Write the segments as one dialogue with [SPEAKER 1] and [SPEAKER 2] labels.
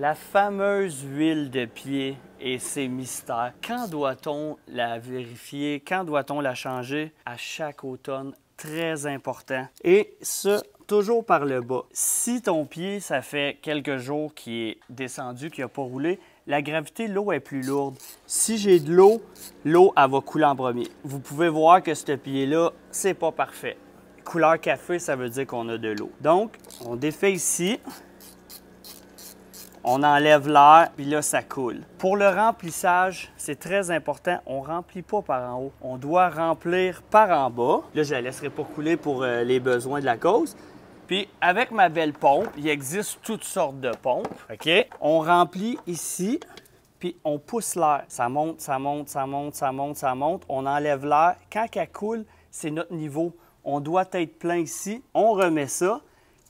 [SPEAKER 1] La fameuse huile de pied et ses mystères. Quand doit-on la vérifier? Quand doit-on la changer? À chaque automne, très important. Et ça, toujours par le bas. Si ton pied, ça fait quelques jours qu'il est descendu, qu'il n'a pas roulé, la gravité de l'eau est plus lourde. Si j'ai de l'eau, l'eau, elle va couler en premier. Vous pouvez voir que ce pied-là, c'est pas parfait. Couleur café, ça veut dire qu'on a de l'eau. Donc, on défait ici. On enlève l'air, puis là, ça coule. Pour le remplissage, c'est très important. On ne remplit pas par en haut. On doit remplir par en bas. Là, je ne la laisserai pas couler pour les besoins de la cause. Puis, avec ma belle pompe, il existe toutes sortes de pompes. OK? On remplit ici, puis on pousse l'air. Ça monte, ça monte, ça monte, ça monte, ça monte. On enlève l'air. Quand elle coule, c'est notre niveau. On doit être plein ici. On remet ça.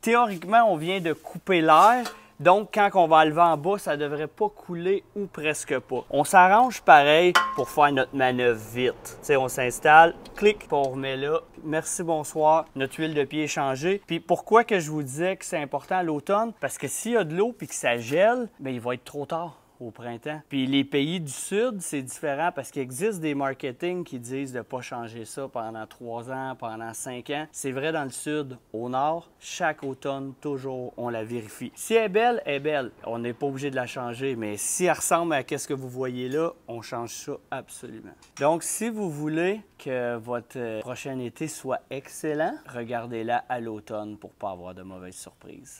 [SPEAKER 1] Théoriquement, on vient de couper l'air. Donc, quand on va enlever en bas, ça ne devrait pas couler ou presque pas. On s'arrange pareil pour faire notre manœuvre vite. T'sais, on s'installe, clic, puis on remet là. Merci, bonsoir. Notre huile de pied est changée. Puis pourquoi que je vous disais que c'est important à l'automne? Parce que s'il y a de l'eau et que ça gèle, bien, il va être trop tard au printemps. Puis les pays du Sud, c'est différent parce qu'il existe des marketing qui disent de ne pas changer ça pendant 3 ans, pendant 5 ans. C'est vrai dans le Sud. Au Nord, chaque automne, toujours, on la vérifie. Si elle est belle, elle est belle. On n'est pas obligé de la changer, mais si elle ressemble à ce que vous voyez là, on change ça absolument. Donc, si vous voulez que votre prochain été soit excellent, regardez-la à l'automne pour ne pas avoir de mauvaises surprises.